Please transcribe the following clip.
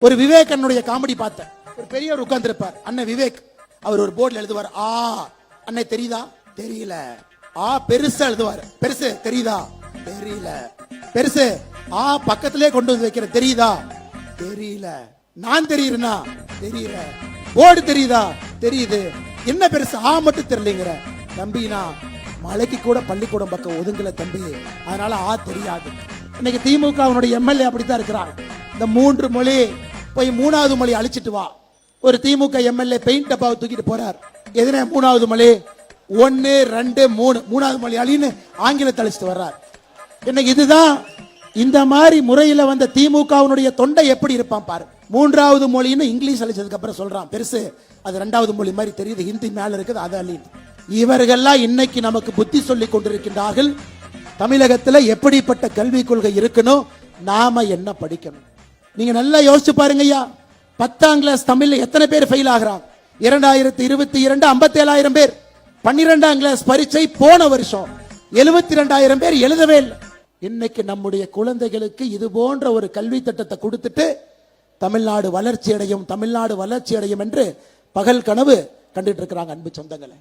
ஒரு விவேக் அண்ணனுடைய காமெடி பார்த்தேன். ஒரு பெரியவர் உட்கார்ந்து இருப்பார், அண்ணன் விவேக். அவர் ஒரு போர்டுல எழுதுவார், ஆ அண்ணே தெரியுதா, தெரியல. ஆ பெருசா எழுதுவார், பெருசு தெரியுதா, தெரியல. பெருசு ஆ பக்கத்திலே கொண்டு வந்து வைக்கிற, தெரியுதா, தெரியல. நான் தெரியுறேனா, தெரியல. போர்டு தெரியுதா, தெரியுது. என்ன பெருசு ஆ மட்டும் தெரியலங்கிற தம்பினா, மலைக்கு கூட பள்ளிக்கூடம் பக்கம் ஒதுங்கல தம்பி, அதனால ஆ தெரியாது. இன்னைக்கு திமுக அவனுடைய எம்எல்ஏ அப்படித்தான் இருக்கிறான். இந்த 3 மொழி போய் 3வது மொழி அழிச்சிட்டு வா. ஒரு திமுக எம்எல்ஏ பெயிண்ட் டப்பாவை தூக்கிட்டு போறார். எதுனே 3வது மொழி 1 2 3 3வது மொழி அழின்னு ஆங்கிலத்தை அழிச்சிட்டு வர்றார். இன்னைக்கு இதுதான் இந்த மாதிரி முறையில வந்த திமுகவுடைய தொண்டை எப்படி இருப்பான் பாரு. 3வது மொழின்னு இங்கிலீஷ் அழிச்சதுக்கு அப்புறம் சொல்றான், பெருசு அது 2வது மொழி மாதிரி தெரியுது, ஹிந்தி மேல இருக்குது, அதை அழி. இவர்கள்லாம் இன்னைக்கு நமக்கு புத்தி சொல்லி கொண்டிருக்கின்றார்கள். தமிழகத்துல எப்படிப்பட்ட கல்விக் கொள்கை இருக்கணும், நாம என்ன படிக்கணும். நீங்க நல்லா யோசிச்சு பாருங்க ஐயா. 10ஆம் கிளாஸ் தமிழ்ல எத்தனை பேர் ஃபெயில் ஆகிறாங்க? 2022 57,000 பேர். 12ஆம் கிளாஸ் பரீட்சை போன வருஷம் 72,000 பேர் எழுதவே இல்லை. இன்னைக்கு நம்முடைய குழந்தைகளுக்கு இது போன்ற ஒரு கல்வி திட்டத்தை கொடுத்துட்டு தமிழ்நாடு வளர்ச்சி அடையும், தமிழ்நாடு வளர்ச்சி அடையும் என்று பகல் கனவு கண்டுட்டு இருக்கிறாங்க. அன்பு சொந்தங்களே.